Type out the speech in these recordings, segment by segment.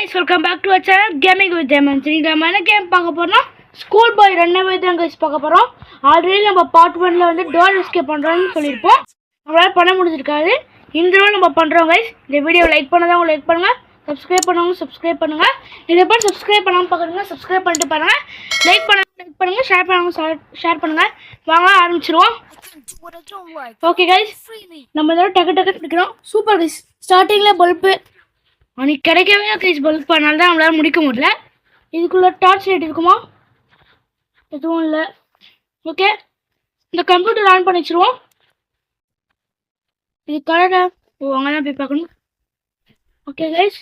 guys, welcome back to our channel Gaming with Diamonds. இன்னைக்கு நம்ம என்ன கேம் பார்க்க போறோம்னா ஸ்கூல் பாய் ரன்அவே தான் guys பார்க்க போறோம். ஆல்ரெடி நம்ம பார்ட் 1ல வந்து டோர் எஸ்கேப் பண்றோம்னு சொல்லிருப்போம். நம்மளால பண்ண முடிஞ்சிருக்காது. இந்த தடவை நம்ம பண்றோம் guys. இந்த வீடியோ லைக் பண்ணாதவங்க லைக் பண்ணுங்க, சப்ஸ்கிரைப் பண்ணவங்க சப்ஸ்கிரைப் பண்ணுங்க. இதே போல சப்ஸ்கிரைப் பண்ணாம பார்க்கறவங்க சப்ஸ்கிரைப் பண்ணிட்டு பாருங்க. லைக் பண்ணுங்க, ஷேர் பண்ணுங்க. வாங்க ஆரம்பிச்சிடுவோம். ஓகே guys, நம்ம இதோட டக்கு எடுக்கிறோம். Super guys. ஸ்டார்டிங்ல பல்ப் அன்னைக்கு கிடைக்கவே கைஸ் பல்ப் பண்ணால தான் நம்மளால முடிக்க முடியல. இதுக்குள்ள டார்ச் லைட் இருக்குமா? எதுவும் இல்லை. ஓகே, இந்த கம்ப்யூட்டர் ஆன் பண்ணி வச்சிருவோம். இது கலரா அங்கே தான் போய் பார்க்கணும். ஓகே கைஸ்,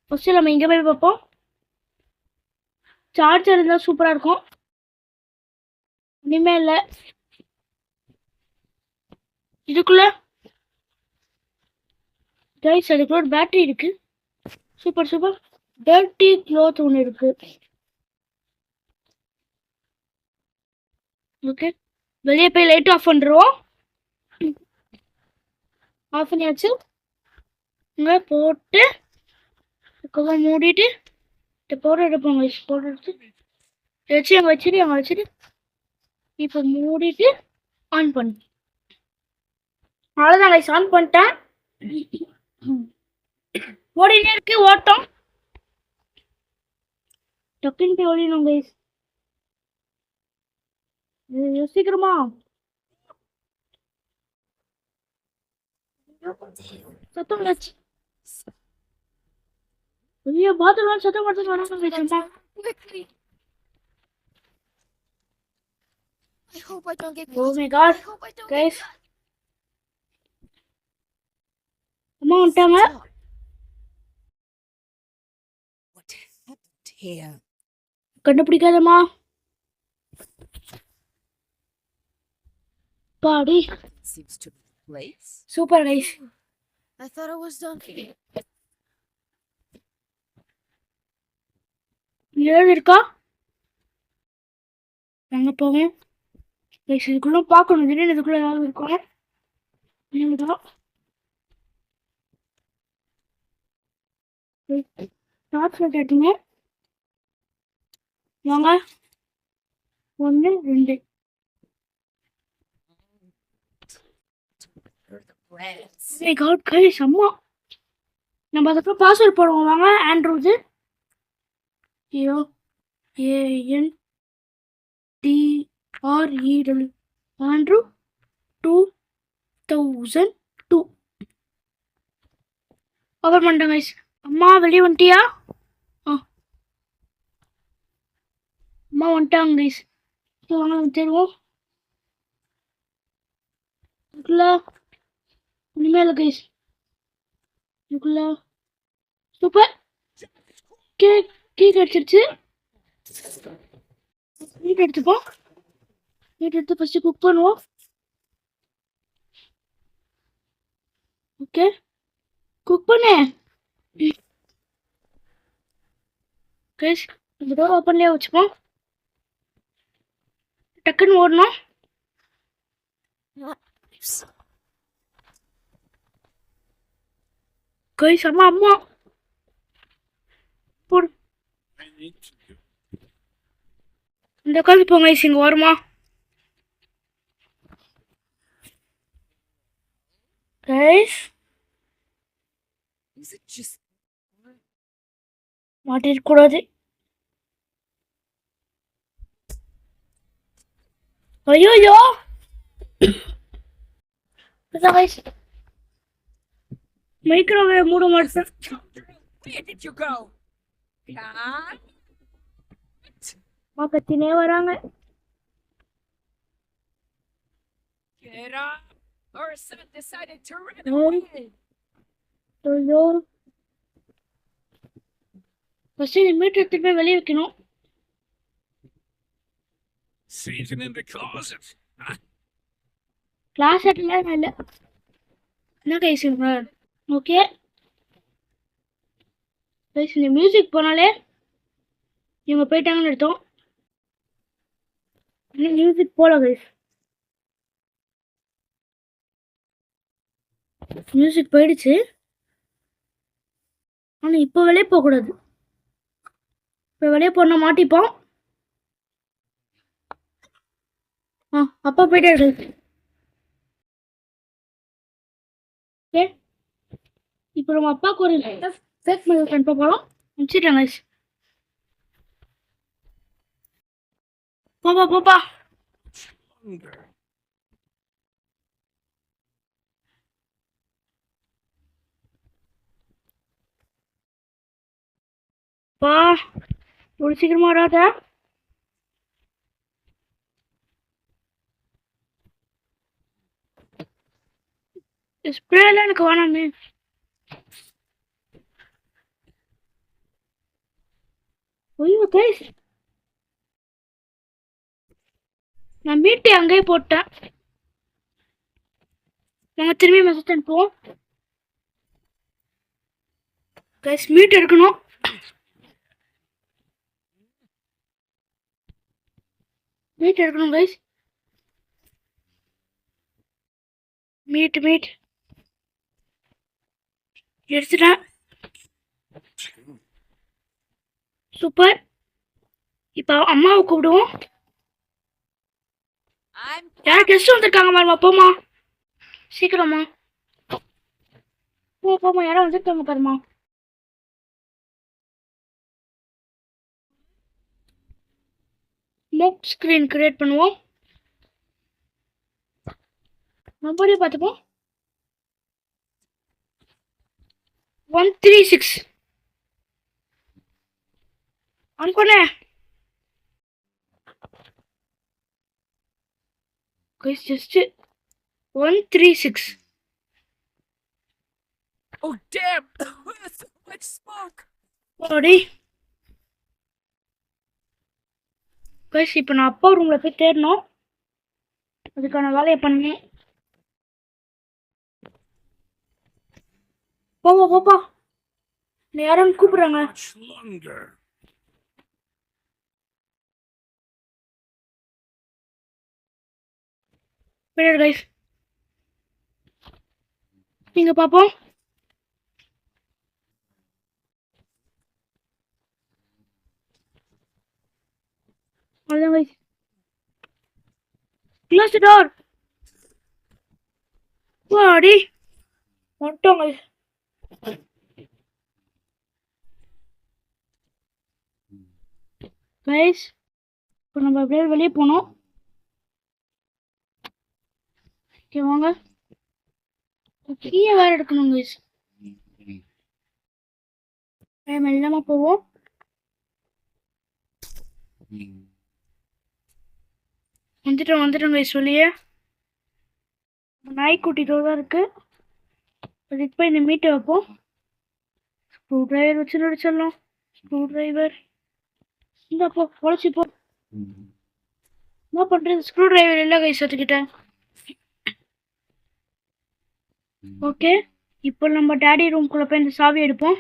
ஃபஸ்ட்டு நம்ம இங்கே போய் பார்ப்போம். சார்ஜர் இருந்தால் சூப்பராக இருக்கும். இனிமே இல்லை. இதுக்குள்ள கைஸ் அதுக்குள்ள ஒரு பேட்டரி இருக்கு. சூப்பர் டர்ட்டி க்ளாத் ஒன்று இருக்கு. ஓகே, வெளியே போய் லைட் ஆஃப் பண்ணுறோம். ஆஃப் பண்ணியாச்சு. இங்கே போட்டு மூடிட்டு பவுடர் எடுப்போங்க. பவுடர் எடுத்து அங்கே வச்சுட்டு இப்போ மூடிட்டு ஆன் பண்ணு. அவ்வளோதான் கைஸ், ஆன் பண்ணிட்டேன். ஓடினே இருக்கு ஓட்டம். டக்குன்னு போய் ஓடினோம் கைஸ். யோசிக்கிறோமா? சத்தம் வச்சு ஐயோ பாத்ரூம் சத்தம் படுத்து வராங்க. Oh my god guys, அம்மா வந்துட்டாங்க. கண்டுபிடிக்காதம்மா. பாடி super guys. I thought it was done. ஏதாவது இருக்கா? அங்க போவோம் கைஸ். இதுக்குள்ள பார்க்கணும். திடீர்னு இதுக்குள்ள ஏதாவது இருக்கும். டார்ச் லைட் எடுத்துங்க. வாங்க 1 2. அம்மா நம்ம அதுக்கப்புறம் பாஸ்வேர்ட் போடுவோம். வாங்க ஆண்ட்ரூது ANDREW ஆண்ட்ரூ 2002 ஓபன் பண்ணிட்டேன் கைஸ். அம்மா வெளியே வந்துட்டியா? அம்மா வந்துட்டாங்க கைஸ். வாங்க தெரியும் இதுக்குள்ள இனிமேல் கைஸ். இதுக்குள்ள சூப்பர் கீ கிடைச்சிருச்சு. மீட் எடுத்துப்போம். மீட் எடுத்து ஃபர்ஸ்ட் குக் பண்ணுவோம். ஓகே, குக் பண்ணு கைஸ். இந்த டோர் ஓப்பன்லேயே வச்சுப்போம். டக்குன்னு ஓடணும் கைஸ். அம்மா போடு. இந்த உட்காந்து போங்க கைஸ். இங்கே வருமா கைஸ்? மாட்டிருக்கூடாது. ஐயோ கைஸ், மைக்ரோவேவ் மூட மாட்டேன். கத்தினே வராங்க. ஐயோ ஃபர்ஸ்ட் இந்த மீட்டர் எடுத்துட்டு போய் வெளியே வைக்கணும். கிளாஸ் எல்லாம் இல்லை. என்ன கைஸ்? ஓகே கைஸ், இந்த மியூசிக் போனாலே இவங்க போயிட்டாங்கன்னு எடுத்தோம். மியூசிக் போல கைஸ். மியூசிக் போயிடுச்சு. ஆனால் இப்போ வெளியே போகக்கூடாது. இப்போ வெளியே போன மாட்டிப்போம். அப்பா போயிட்டாரு. ஓகே, இப்போ நம்ம அப்பாவுக்கு ஒரு ஃபேக் மெயில் அனுப்ப போகிறோம். அனுப்பிச்சிட்டேன் கைஸ். போப்பா. பா ஒரு சீக்கிரமா வராத. ஸ்ப்ரேலாம் எனக்கு வேணாமே. ஐயோ கைஸ், நான் மீட்டு அங்கேயே போட்டேன். நாங்கள் திரும்பி மெசேஜ் அனுப்புவோம். கைஸ் மீட் எடுக்கணும். கைஸ். மீட் எடுத்துட்டேன். சூப்பர். இப்போ அம்மாவை கூப்பிடுவோம். யார் கெஸ்ட் வந்திருக்காங்க பாருமா. போமா சீக்கிரமா. போமா, யாரும் வந்திருக்காங்க பாருமா. மோக் ஸ்க்ரீன் கிரியேட் பண்ணுவோம். மறுபடியும் பார்த்துப்போம். 136 அனுப்பனே. Just 136. Oh damn! That's so much smoke. ஓடி கைஸ், இப்போ நான் அப்பா ரூமில் போய் தேடணும். அதுக்கான வேலையை பண்ணணும். போப்பா. நீ யாரும் கூப்பிடுறாங்க. கைஸ், நீங்க பாப்போம். அதான் கைஸ், க்ளோஸ் தி டோர். வாடி வந்துட்டோம் கைஸ். கைஸ், இப்போ நம்ம அப்படியே வெளியே போனோம். ஓகே வாங்க. கீழே வேற எடுக்கணும் கைஸ். மெல்லமா போவோம். வந்துட்டோம் கைஸ் வெளியே. நாய்க்குட்டிட்டோ தான் இருக்கு. அதுக்கு போய் இந்த மீட்டை வைப்போம். ஸ்க்ரூ டிரைவர் வச்சு நடிச்சிடலாம். Screw driver இந்தப்போ உழைச்சிப்போ. என்ன பண்றது, ஸ்க்ரூ டிரைவர் இல்லை கைஸ் அதுக்கிட்ட. ஓகே, இப்போ நம்ம டேடி ரூம்குள்ள போய் இந்த சாவி எடுப்போம்.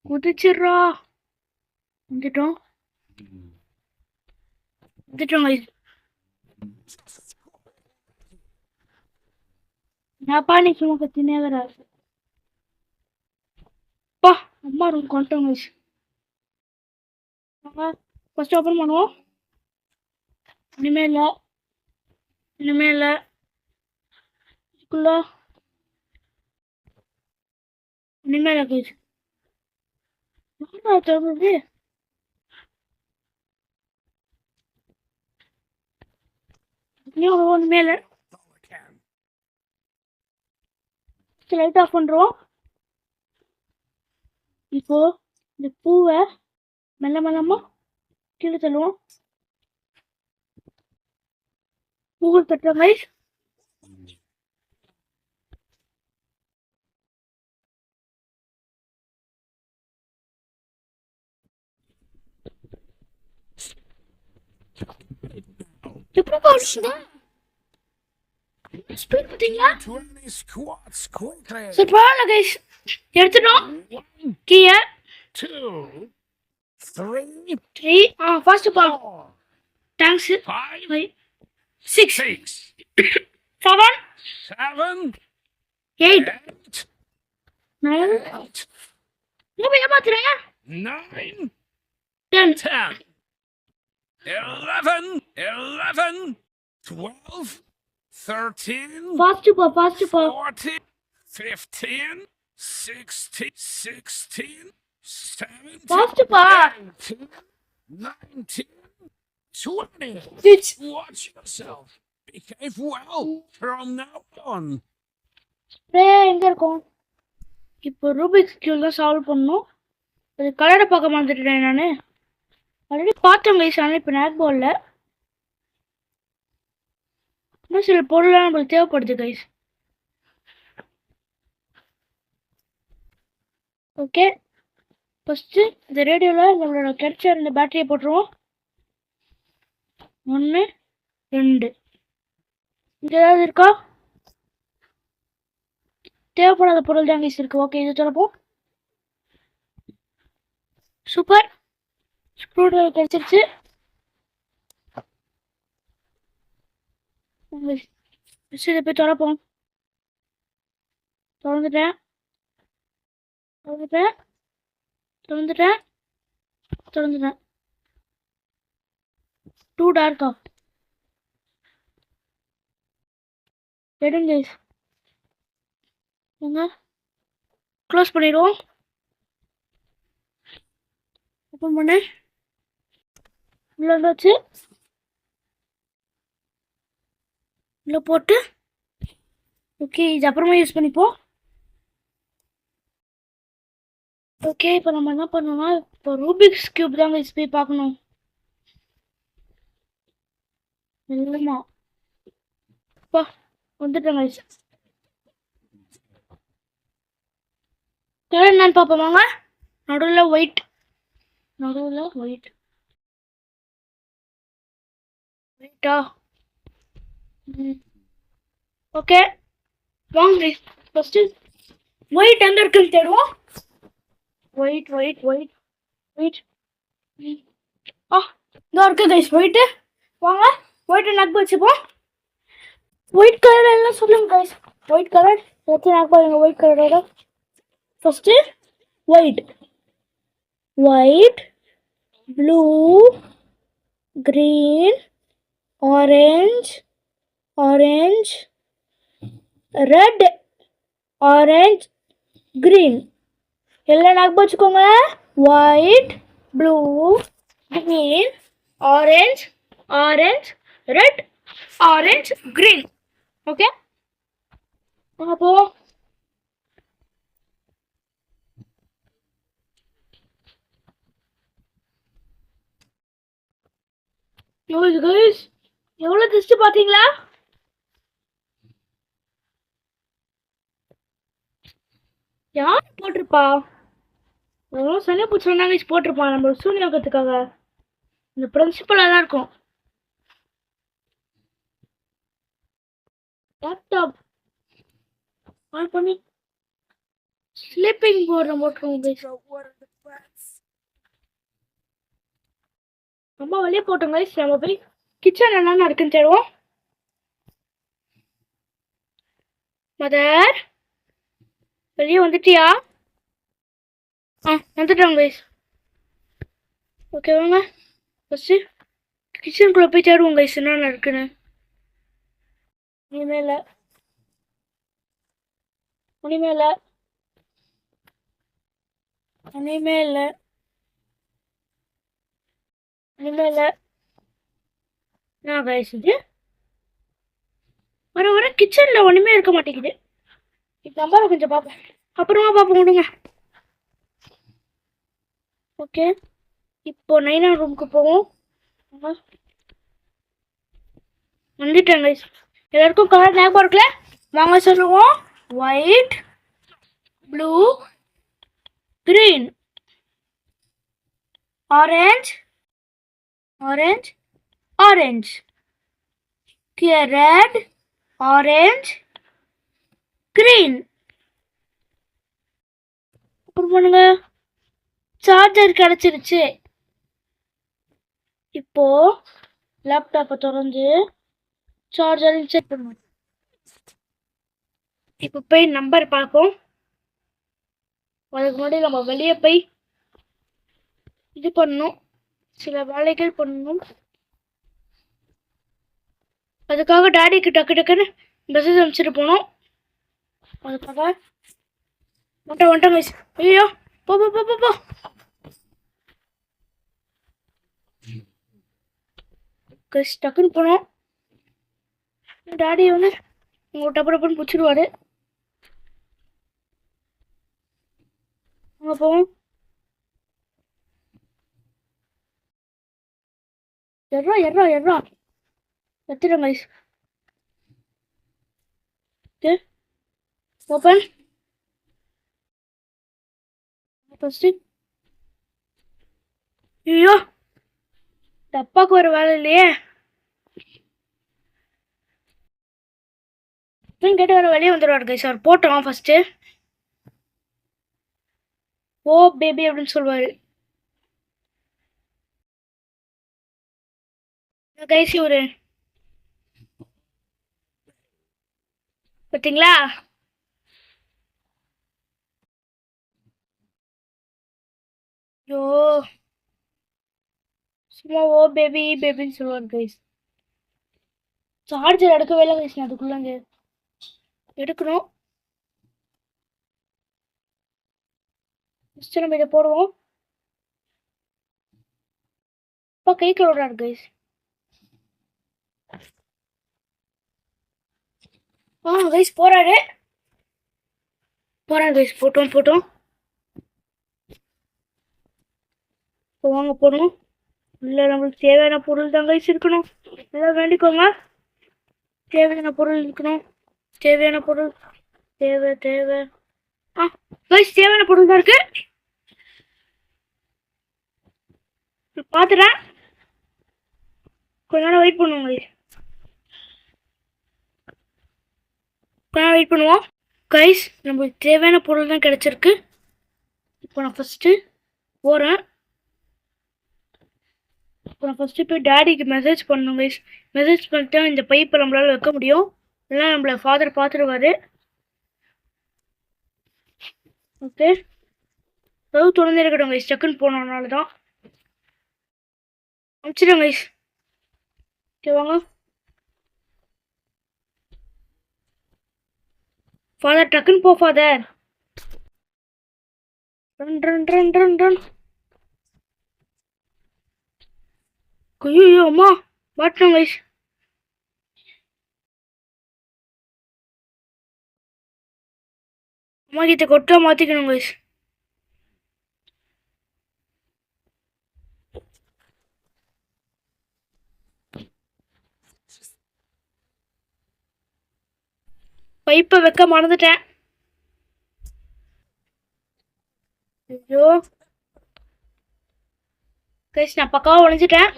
குதிச்சிடுறா. வந்துட்டோம் கைஸ். நான் பாணி சும்மா கத்தினே வராது. பா அம்மா ரூம் கொண்டோம் கைஸ். ஃபர்ஸ்ட் ஓப்பன் பண்ணுவோம். இனிமே இல்லை இதுக்குள்ள இனிமே இல்லை கைஸ். தருது ஒன்றுமே இல்லை. லைட் ஆஃப் பண்ணுறோம். இப்போ இந்த பூவை மெல்லமா கீழே தள்ளுவோம். பூவை தட்டுறோம் கைஸ். எப்படி போடுறீங்க? ஸ்பீட் பார்த்தீங்களா? சரி பரவாயில்ல கைஸ், எடுத்துட்டோம். கீழே 2, 3, 3 ஃபர்ஸ்ட் பால். 4, தேங்க்ஸ். 5, 6 7 7, 8 8, 9 8, ஏன் ஏமாத்துறேன்? 9, 10. 10, 11, 11, 12, 13, ஃபாஸ்ட் போ, ஃபாஸ்ட் போ. 14, 15, 16, 16, 17, ஃபாஸ்ட் போ. 18, 19, 20. Bitch. Watch yourself. Behave well from now on. எங்க இருக்கும்? இப்போ ரூபிக்ஸ் கியூப் தான் சால்வ் பண்ணணும். அது கலரை பார்க்க மாட்டேன் நான். ஆல்ரெடி பார்த்தேன் கைஸ், ஆனால் இப்போ நேக் போடல. இன்னும் சில பொருள்லாம் நம்மளுக்கு தேவைப்படுது கைஸ். ஓகே, ஃபஸ்ட்டு இந்த ரேடியோவில் நம்மளோட கிடைச்ச இந்த பேட்டரியை போட்டுருவோம். 1 2. இங்கே ஏதாவது இருக்கா? தேவைப்படாத பொருள் தான் கைஸ் இருக்கு. ஓகே, இது திறப்போம். சூப்பர், ஸ்க்ரூ டிரைவர் கிடைச்சிருச்சு. இதை போய் திறப்போம். திறந்துட்டேன் திறந்துட்டேன் திறந்துட்டேன் திறந்துட்டேன். 2 டார்க்கா எடுங்க கைஸ். க்ளோஸ் பண்ணிடுவோம். ஓப்பன் பண்ண உள்ள வச்சு உள்ள போட்டு ஓகே, இது அப்புறமா யூஸ் பண்ணிப்போம். ஓகே, இப்போ நம்ம என்ன பண்ணணும்னா இப்போ ரூபிக்ஸ் கியூப் தாங்க போய் பார்க்கணும். இல்லைம்மா அப்பா வந்துட்டேங்க. கலர் என்னன்னு பார்ப்போம் வாங்க. நடுவில் ஒயிட், நடுவில் ஒயிட், ஒயிட்டா? ஓகே வாங்க ஃபஸ்ட்டு ஒயிட் எங்கே இருக்குன்னு தேடுவோம். White white white white. இதோ இருக்கு கைஸ் ஒயிட்டு. வாங்க ஒயிட்டை நக்கு வச்சுப்போம். ஒயிட் கலர் எல்லாம் சொல்லுங்க கைஸ். ஒயிட் கலர் எல்லாத்தையும் நக்கு பாருங்க. ஒயிட் கலரோட first white, white, blue, green, orange, orange, red, orange, green எல்லாம் நக்கு வச்சுக்கோங்க. White, blue, green, orange, orange, red, orange, green. Okay, அப்போ எவ்வளோ டெஸ்ட் பார்த்தீங்களா? யார் போட்டிருப்பா? எவ்வளோ சனி பிடிச்சோன்னா போட்டிருப்பான் நம்ம சூழ்நிலைக்கிறதுக்காக. இந்த பிரின்சிபலாக தான் இருக்கும். லேப்டாப் ஆன் பண்ணி ஸ்லீப்பிங் போர்டில் போட்டுருவோம். ரொம்ப வெளியே போட்டோம் கைஸ். நம்ம போய் கிச்சன் என்னென்ன இருக்குன்னு தேடுவோம். மதர் வெளியே வந்துட்டியா? வந்துட்டோம் கைஸ். ஓகே வாங்க ஃபஸ்ட்டு கிச்சனுக்குள்ளே போய் தேடுவோம் கைஸ் என்னென்ன இருக்குன்னு. இனிமேல இனிமேல இனிமேல இனிமேல நான் கைஸ் இது வர வர கிச்சனில் ஒன்றுமே இருக்க மாட்டேங்குது. இப்போ நம்பரை கொஞ்சம் பார்ப்போம், அப்புறமா பார்ப்போம் விடுங்க. ஓகே, இப்போ 9ஆம் ரூமுக்கு போவோம். வந்துட்டேன் கைஸ். எல்லாருக்கும் கலர் ஞாபகம் இருக்குல்ல? வாங்க சொல்லுவோம். White, blue, green, orange, orange, orange, red, orange, green. அப்புறம் பண்ணுங்க. சார்ஜர் கிடைச்சிருச்சு. இப்போ லேப்டாப்பை திறந்து சார்ஜர் செக் பண்ணுவோம். இப்போ போய் நம்பர் பார்ப்போம். அதுக்கு முன்னாடி நம்ம வெளியே போய் இது பண்ணணும், சில வேலைகள் பண்ணணும். அதுக்காக டாடிக்கு டக்கு டக்குன்னு மெசேஜ் அனுப்பிச்சிட்டு போனோம். அதுக்காக வந்துட்டேன் கைஸ். ஐயோ போ போ போ போ போ. கைஸ் டக்குன்னு போனோம். டாடி வந்து உங்க டப்பு டப்புன்னு பிடிச்சிடுவாரு. அங்கே போவோம். எர்ரா எர்ரா எர்ரா எடுத்துட்டேன் கைஸ். Okay open. ஃபஸ்ட்டு ஐயோ டப்பாக்கு ஒரு வேலை இல்லையே. கேட்டு வர வெளியே வந்துடுவார் கைஸ். அவர் போட்டோம் ஃபஸ்ட்டு. ஓ பேபி அப்படின்னு சொல்லுவார் கைஸ். இவரு பார்த்தீங்களா? ஐயோ சும்மா ஓ பேபி பேபின்னு சொல்லுவார் கைஸ். சார்ஜர் எடுக்கவே இல்லை கைஸ். நான் அதுக்குள்ளே எடுக்கணும். ஃபஸ்ட்டு நம்ம இதை போடுவோம். அப்பா கை கழுவுறாரு கைஸ். கைஸ் போறாரு கைஸ். போட்டோம் வாங்க போகணும். இல்லை நம்மளுக்கு தேவையான பொருள் தான் கைஸ் இருக்கணும். எல்லாம் வேண்டிக்கோங்க. தேவையான பொருள் இருக்கணும். தேவையான பொருள் தேவை கைஸ். தேவையான பொருள் தான் இருக்கு. பார்த்துட்டேன். கொஞ்ச நேரம் வெயிட் பண்ணுவோம் கைஸ். வெயிட் பண்ணுவோம் கைஸ். நம்மளுக்கு தேவையான பொருள் தான் கிடைச்சிருக்கு. இப்போ நான் ஃபஸ்ட்டு போகிறேன். போய் டேடிக்கு மெசேஜ் பண்ணணும் கைஸ். மெசேஜ் பண்ணிட்டா இந்த பைப்பை நம்மளால் வைக்க முடியும். இல்லைனா நம்மளை ஃபாதர் பார்த்துடுவாரு. ஓகே தொடர்ந்து இருக்கட்டும் கைஸ். டக்குன்னு போனோம்னால தான் அனுப்பிச்சிடுங்க கைஸ். ஓகே வாங்க ஃபாதர். டக்குன்னு போ father. Run run run run run. ஐயோ அம்மா மாட்டோம் கைஸ். அம்மா கிட்ட கொட்டா மாற்றிக்கணும் கைஸ். பைப்பை வைக்க மறந்துட்டேன். ஐயோ கைஸ் நான் பக்காவாக ஒழிஞ்சிட்டேன்.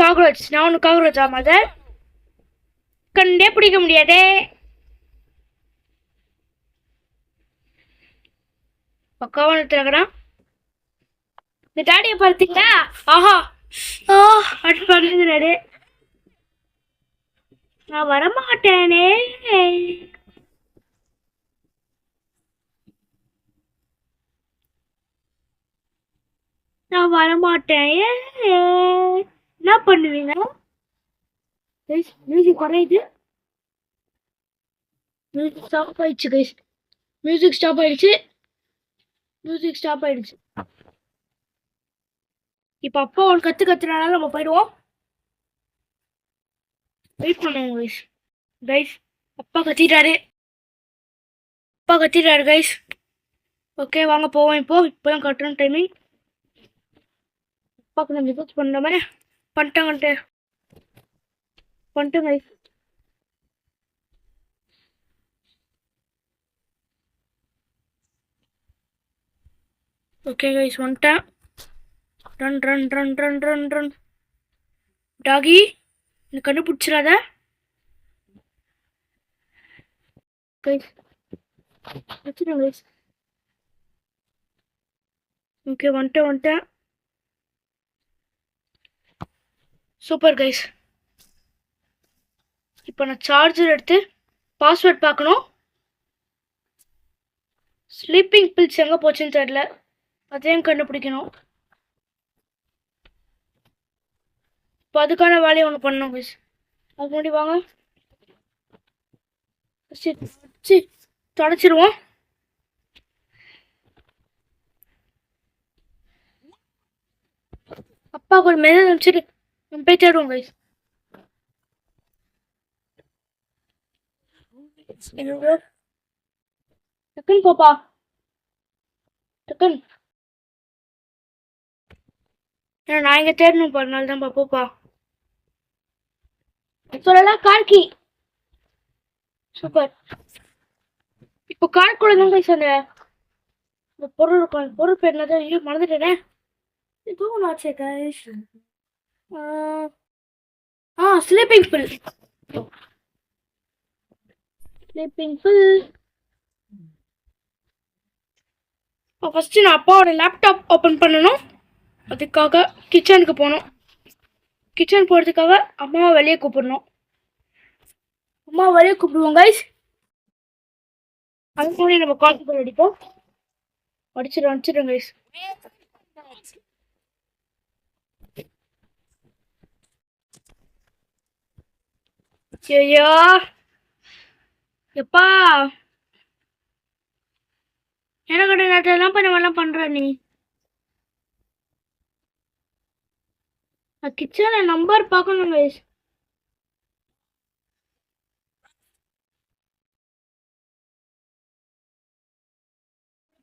காக்ரோச். நான் ஒன்று காக்ரோச் ஆமாம். அதை கண்டே பிடிக்க முடியாதே. பக்காவாக நிறுத்துறேன். இந்த டாடியை பார்த்தீங்களா? ஆஹா அடி பண்ணுறாரு. நான் வரமாட்டேனே. நான் வரமாட்டேன். என்ன பண்ணுவீங்க? மியூசிக் குறையுது. மியூசிக் ஸ்டாப் ஆயிடுச்சு கைஸ். மியூசிக் ஸ்டாப் ஆயிடுச்சு. இப்போ அப்பா ஒரு கத்துறதுனால நம்ம போயிடுவோம். வெயிட் பண்ணுவோம் கைஸ். அப்பா கத்திட்டாரு கைஸ். ஓகே வாங்க போவோம். இப்போதான் கட்டுற டைமிங். அப்பாவுக்கு நான் மெசேஜ் பண்ண மாதிரி பண்ணிட்டேன் கைஸ். ஓகே கைஸ் வந்துட்டேன். Run run run run run run. Doggy நீ கண்டுபிடிச்சிடாத கைஸ். வச்சுருங்க கைஸ். ஓகே வந்துட்டேன். Super guys. இப்போ நான் சார்ஜர் எடுத்து பாஸ்வேர்ட் பார்க்கணும். ஸ்லீப்பிங் பில்ஸ் எங்கே போச்சுன்னு தெரியல, அதையும் கண்டுபிடிக்கணும். இப்போ அதுக்கான வேலையை ஒன்று பண்ணணும் கைஸ். அது முன்னாடி வாங்க தொடச்சிருவோம். அப்பா ஒரு மெசேஜ் அனுப்பிச்சிட்டு நம்ம போய் தேடுவோம் கைஸ். டக்குன்னு போப்பா, டக்குன்னு. ஏன்னா நான் இங்கே தேடணும் பாருனால தான் போப்பா. சொல்லலாம் கார்கி. சூப்பர். இப்போ கார்க்குள்ள தான் கைஸ் அந்த பொருள் இருக்கும். அந்த பொருள் பேர் என்னது? ஐயோ மறந்துட்டேனே. இதுவும் ஆச்சே guys. Sleeping bill. Sleeping bill. First நான் அப்பாவோட லேப்டாப் ஓப்பன் பண்ணணும். அதுக்காக கிச்சனுக்கு போகணும். கிச்சன் போகிறதுக்காக அம்மாவை வெளியே கூப்பிடணும். அம்மா வெளியே கூப்பிடுவோம் கைஸ். அதுக்கு முன்னாடி நம்ம கால் பேர் அடிப்போம். அடிச்சிடும் கைஸ். ஐயோ எப்பா, எனக்கு நேரத்தெல்லாம் பண்ணலாம் பண்ற நீ. கிச்சன்ல நம்பர் பார்க்கணும் கைஸ்.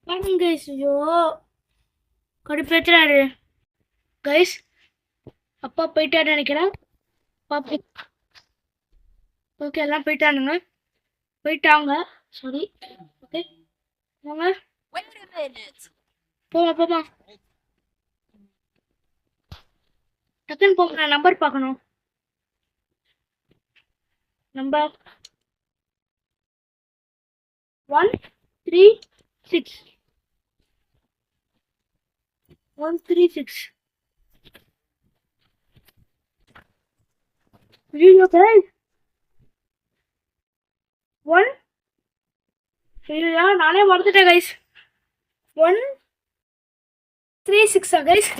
பாருங்க கைஸ். ஐயோ கடுப்பேத்துறாரு கைஸ். அப்பா போயிட்டாரு நினைக்கிறேன். பாப்பி ஓகே, எல்லாம் போயிட்டாங்க. சாரி. ஓகே வாங்க போமா. டக்குன்னு போங்க, நான் நம்பர் பார்க்கணும். நம்பர் 136. 136. ஐயோ கைஸ் 1. ஐயோ நானே மறந்துட்டேன் கைஸ். 136 கைஸ்.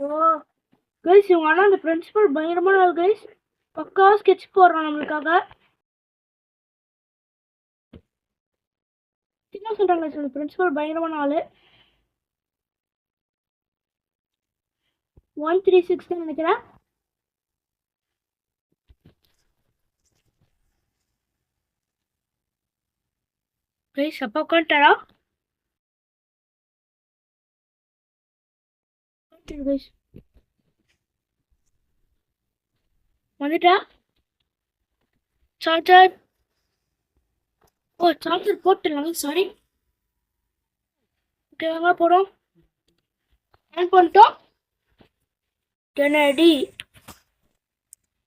ஓ கைஸ், இவங்க ஆனால் அந்த பிரின்சிபல் பயங்கரமான ஆள் கைஸ். பக்கா ஸ்கெட்ச் போடுறான் நம்மளுக்காக. என்ன சொல்றாங்க கைஸ், அந்த பிரின்சிபல் பயங்கரமான ஆளு. 136 தான் நினைக்கிறேன். கைஸ் அப்பா உட்காந்துட்டாரா? கைஸ் வந்துட்டா. சார்ஜர். ஓ சார்ஜர் போட்டுடலாங்க. சாரி. ஓகே வாங்க போகிறோம். ஆன் பண்ணிட்டோம். கெனடி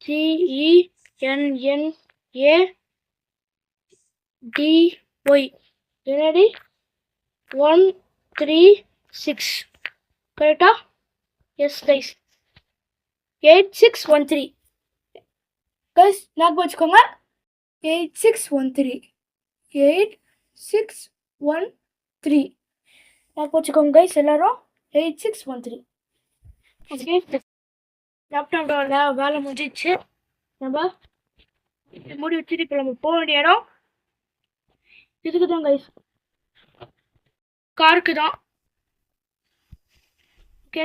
CENNADY கெனடி 136 கரெக்டா? எஸ் கைஸ் 8613 கைஸ் ஞாபகம் வச்சுக்கோங்க. 8613 8613 ஞாபகம் வச்சுக்கோங்க கைஸ் எல்லாரும். 8613. ஓகே லேப்டாப்போட வேலை முடிஞ்சிச்சு. நம்ம மூடி வச்சுட்டு இப்போ நம்ம போக வேண்டிய இடம் இதுக்கு தான் கைஸ், காருக்கு தான். ஓகே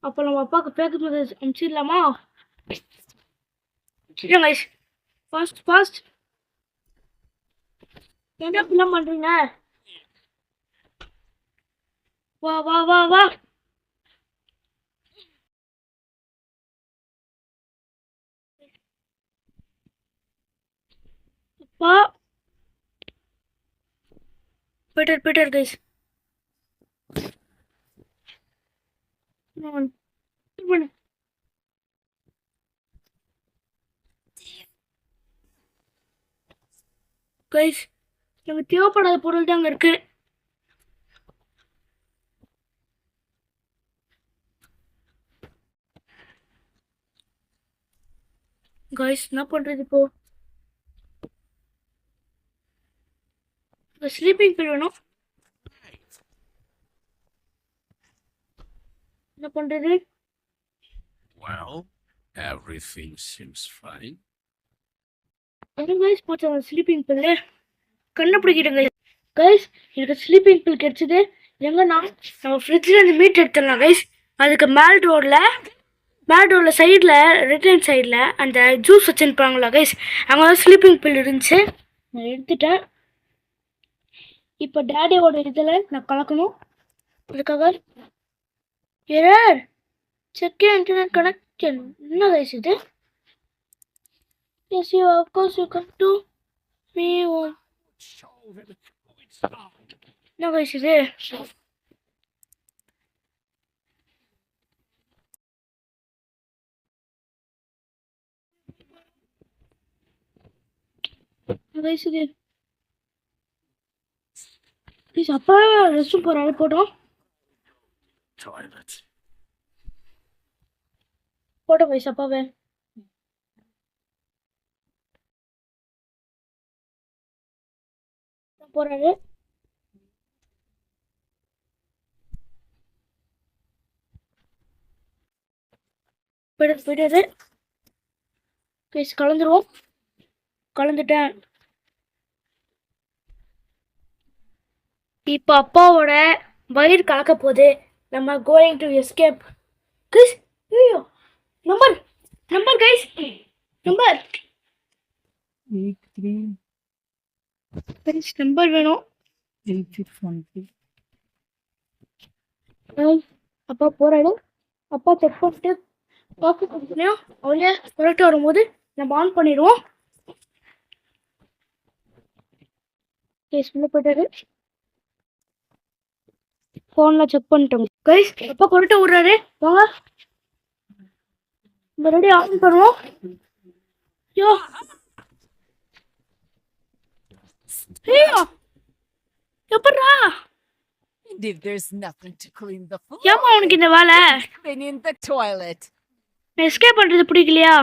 அப்போ நம்ம அப்பாவுக்கு பேக் மெசேஜ் அனுப்பிச்சிடலாமா? கைஸ் ஃபாஸ்ட் என்ன இப்படிலாம் பண்ணுறீங்க? வா வா வா வா. அப்பா போயிட்டார் கைஸ். கைஸ் நமக்கு தேவைப்படாத பொருள் தான் அங்கே இருக்கு. கைஸ் என்ன பண்றது இப்போ? ஸ்லீப்பிங் பில் வேணும். என்ன பண்றது? Well, everything seems fine. என்ன கைஸ் போச்சு ஸ்லீப்பிங் பில்லு? கண்டுபிடிக்கிட்டேங்க கைஸ். எனக்கு ஸ்லீப்பிங் பில் கிடைச்சது எங்கன்னா நம்ம ஃப்ரிட்ஜில் இருந்து மீட் எடுத்துடலாம் கைஸ். அதுக்கு மேல் ரோடில் சைடில் ரெட் ஹேண்ட் சைடில் அந்த ஜூஸ் வச்சுருப்பாங்களா கைஸ், அங்கே தான் ஸ்லீப்பிங் பில் இருந்துச்சு. நான் எடுத்துட்டேன். இப்போ டேடியோட இதில் நான் கலக்கணும். அதுக்காக எரர் செக் இன்டர்நெட் கனெக்ஷன். என்ன கைஸ் இது? Yes you of course you come to me one. என்ன கைஸ் இது? கைஸ் இது ப்ளீஸ் அப்பா ரெஸ்ட் ரூம் போகிறாரு போட்டோம் கைஸ் அப்பாவே போறாரு. போயிட்டாரு கைஸ். கலந்துருவோம். கலந்துட்டேன். இப்போ அப்பாவோட வயிறு கலக்க போகுது. நம்ம கோயிங் டு எஸ்கேப் கைஸ். ஐயோ நம்பர் கைஸ், நம்பர் நம்பர் வேணும். அப்பா போறாரு. அப்பா செக் பண்ணிட்டு காஃபி குடிக்கணும். அவளே கரெக்டாக வரும்போது நம்ம ஆன் பண்ணிடுவோம். உள்ள போயிட்டாரு. ஃபோனில் செக் பண்ணிட்டோம் கைஸ். அப்பா கரெக்டாக விடுறாரு. வாங்க மறுபடியும் ஆன் பண்ணுவோம். ஐயோ எப்படா? If there's nothing to clean the floor, ஏமா உனக்கு இந்த வேலை? cleaning the toilet. எஸ்கேப் பண்றது பிடிக்கலையா?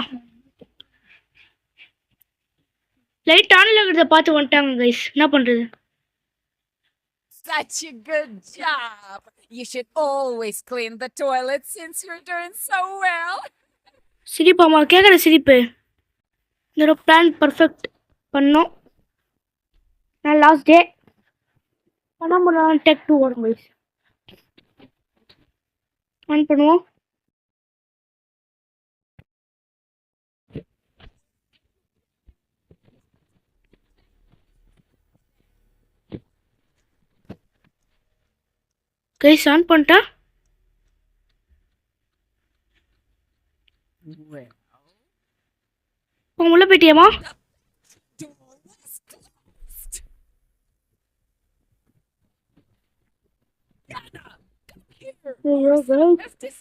லைட் ஆன்ல இருக்கிறத பார்த்து வந்துட்டாங்க கைஸ். என்ன பண்றது? Such a good job. You should always clean the toilet since you're doing so well. சிரிப்பாமா கேட்குற சிரிப்பு. இந்த பிளான் பர்ஃபெக்ட் பண்ணோம். நான் லாஸ்ட் டே பண்ண முடியல. டெக் 2 வரும் கைஸ். ஆன் பண்ணுவோம். கைஸ் ஆன் பண்ணிட்டா. Well, உள்ள போயிட்டியாமா? door was closed. Anna, come here. ஐயோ guys Left is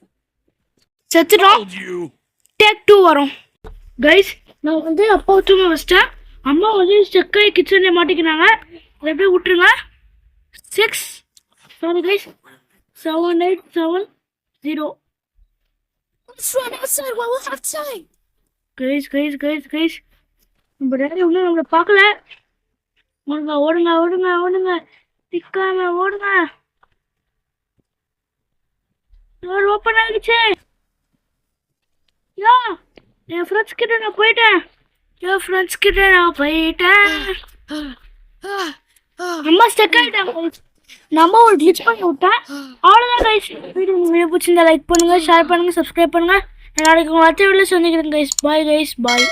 செத்துட்டோம். Told you. Take 2 வரும் கைஸ். நான் வந்து அப்பா தூங்க வச்சிட்டேன். அம்மா வந்து செக்காய் கிச்சன்ல மாட்டிக்கினாங்க. அதை அப்படியே விட்டுருங்க. 6 sorry guys 7870. Let's run outside while we have time. Guys நம்ம டேடி ஒன்றும் நம்மளை பார்க்கல. ஓடுங்க திக்காம ஓடுங்க. டோர் ஓப்பன் ஆகிடுச்சு. யா என் ஃப்ரெண்ட்ஸ் கிட்ட நான் போயிட்டேன். அம்மா ஸ்டக் ஆகிட்டாங்க. நம்ம ஒரு கிளிச் பண்ணி விட்டேன். அவ்வளோதான் கைஸ். வீடியோ பிடிச்சிருந்தா லைக் பண்ணுங்க, ஷேர் பண்ணுங்க, சப்ஸ்கிரைப் பண்ணுங்க. நாளைக்கு உங்களை அடுத்த வீடியோவில் சந்திக்கிறேன் கைஸ். Bye guys bye.